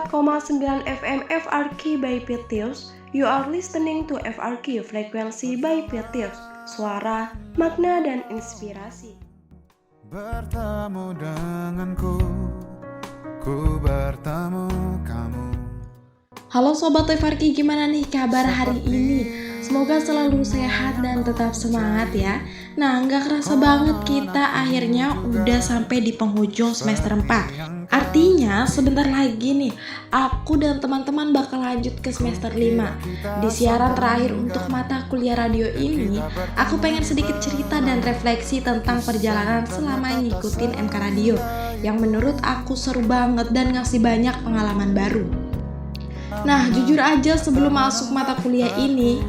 104,9 FM FRQ by Pitius. You are listening to FRQ Frekuensi by Pitius. Suara, makna, dan inspirasi. Bertemu denganku, ku bertemu kamu. Halo Sobat FRQ, gimana nih kabar hari ini? Semoga selalu sehat dan tetap semangat ya. Nah, nggak kerasa banget kita akhirnya udah sampai di penghujung semester 4. Artinya sebentar lagi nih, aku dan teman-teman bakal lanjut ke semester 5. Di siaran terakhir untuk mata kuliah radio ini, aku pengen sedikit cerita dan refleksi tentang perjalanan selama ngikutin MK Radio, yang menurut aku seru banget dan ngasih banyak pengalaman baru. Nah, jujur aja sebelum masuk mata kuliah ini,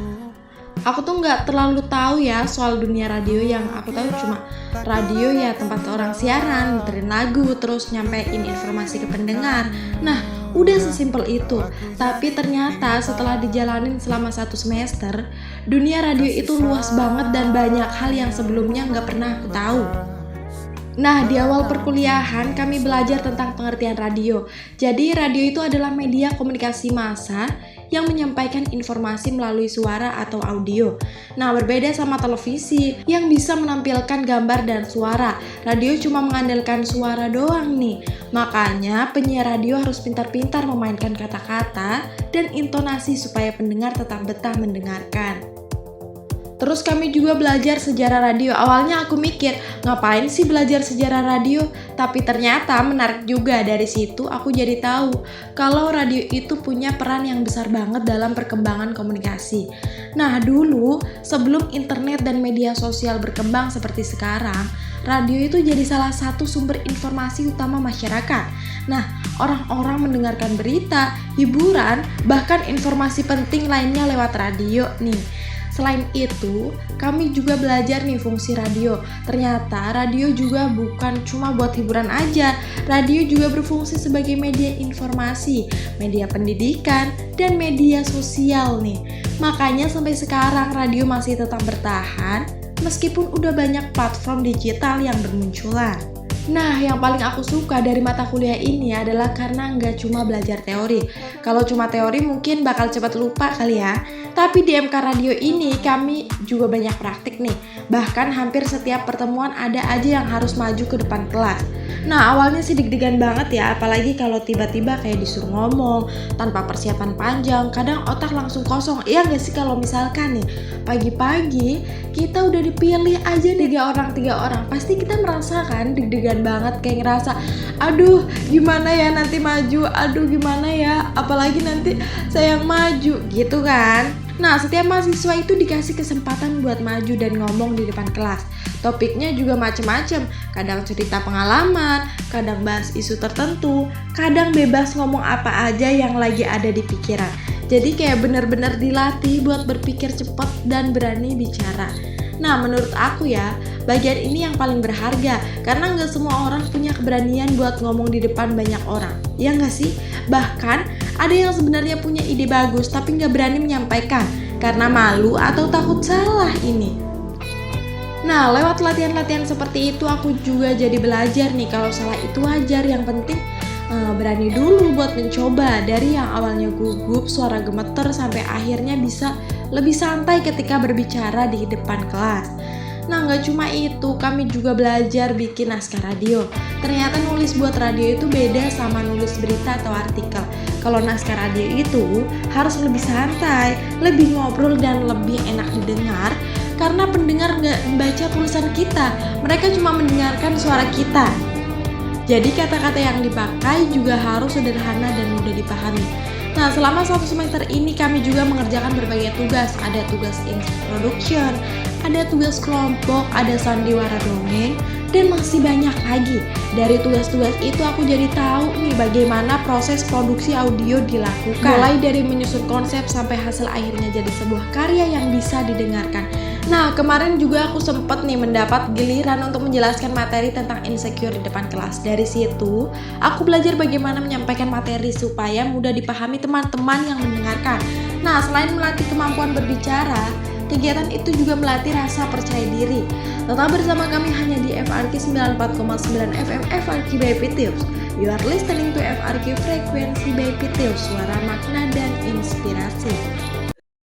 aku tuh nggak terlalu tahu ya soal dunia radio. Yang aku tahu cuma radio ya tempat orang siaran, muterin lagu, terus nyampein informasi ke pendengar. Nah, udah sesimpel itu. Tapi ternyata setelah dijalanin selama 1 semester, dunia radio itu luas banget dan banyak hal yang sebelumnya nggak pernah aku tahu. Nah, di awal perkuliahan kami belajar tentang pengertian radio. Jadi, radio itu adalah media komunikasi massa yang menyampaikan informasi melalui suara atau audio. Nah, berbeda sama televisi yang bisa menampilkan gambar dan suara. Radio cuma mengandalkan suara doang nih. Makanya, penyiar radio harus pintar-pintar memainkan kata-kata dan intonasi supaya pendengar tetap betah mendengarkan. Terus kami juga belajar sejarah radio. Awalnya aku mikir, ngapain sih belajar sejarah radio? Tapi ternyata menarik juga. Dari situ aku jadi tahu kalau radio itu punya peran yang besar banget dalam perkembangan komunikasi. Nah, dulu sebelum internet dan media sosial berkembang seperti sekarang, radio itu jadi salah satu sumber informasi utama masyarakat. Nah, orang-orang mendengarkan berita, hiburan, bahkan informasi penting lainnya lewat radio nih. Selain itu, kami juga belajar nih fungsi radio. Ternyata radio juga bukan cuma buat hiburan aja. Radio juga berfungsi sebagai media informasi, media pendidikan, dan media sosial nih. Makanya sampai sekarang radio masih tetap bertahan meskipun udah banyak platform digital yang bermunculan. Nah, yang paling aku suka dari mata kuliah ini adalah karena nggak cuma belajar teori. Kalau cuma teori mungkin bakal cepat lupa kali ya. Tapi di MK Radio ini kami juga banyak praktik nih. Bahkan hampir setiap pertemuan ada aja yang harus maju ke depan kelas. Nah, awalnya sih deg-degan banget ya, apalagi kalau tiba-tiba kayak disuruh ngomong tanpa persiapan panjang, kadang otak langsung kosong. Iya nggak sih kalau misalkan nih pagi-pagi kita udah dipilih aja 3 orang, pasti kita merasakan deg-degan banget, kayak ngerasa aduh gimana ya nanti maju, aduh gimana ya apalagi nanti saya yang maju gitu kan. Nah, setiap mahasiswa itu dikasih kesempatan buat maju dan ngomong di depan kelas. Topiknya juga macem-macem, kadang cerita pengalaman, kadang bahas isu tertentu, kadang bebas ngomong apa aja yang lagi ada di pikiran. Jadi kayak bener-bener dilatih buat berpikir cepat dan berani bicara. Nah, menurut aku ya, bagian ini yang paling berharga, karena nggak semua orang punya keberanian buat ngomong di depan banyak orang. Ya nggak sih? Bahkan ada yang sebenarnya punya ide bagus tapi nggak berani menyampaikan karena malu atau takut salah ini. Nah, lewat latihan-latihan seperti itu aku juga jadi belajar nih kalau salah itu wajar. Yang penting berani dulu buat mencoba. Dari yang awalnya gugup, suara gemeter, sampai akhirnya bisa lebih santai ketika berbicara di depan kelas. Nah, nggak cuma itu, kami juga belajar bikin naskah radio. Ternyata nulis buat radio itu beda sama nulis berita atau artikel. Kalau naskah radio itu harus lebih santai, lebih ngobrol, dan lebih enak didengar. Karena pendengar nggak membaca tulisan kita, mereka cuma mendengarkan suara kita. Jadi kata-kata yang dipakai juga harus sederhana dan mudah dipahami. Nah, selama 1 semester ini kami juga mengerjakan berbagai tugas. Ada tugas introduction, ada tugas kelompok, ada sandiwara dongeng, dan masih banyak lagi. Dari tugas-tugas itu aku jadi tahu nih bagaimana proses produksi audio dilakukan. Mulai dari menyusun konsep sampai hasil akhirnya jadi sebuah karya yang bisa didengarkan. Nah, kemarin juga aku sempat nih mendapat giliran untuk menjelaskan materi tentang insecure di depan kelas. Dari situ, aku belajar bagaimana menyampaikan materi supaya mudah dipahami teman-teman yang mendengarkan. Nah, selain melatih kemampuan berbicara, Kegiatan itu juga melatih rasa percaya diri. Tetap bersama kami hanya di FRQ 94,9 FM FRQ by Pitius. You are listening to FRQ Frekuensi by Pitius, suara makna dan inspirasi.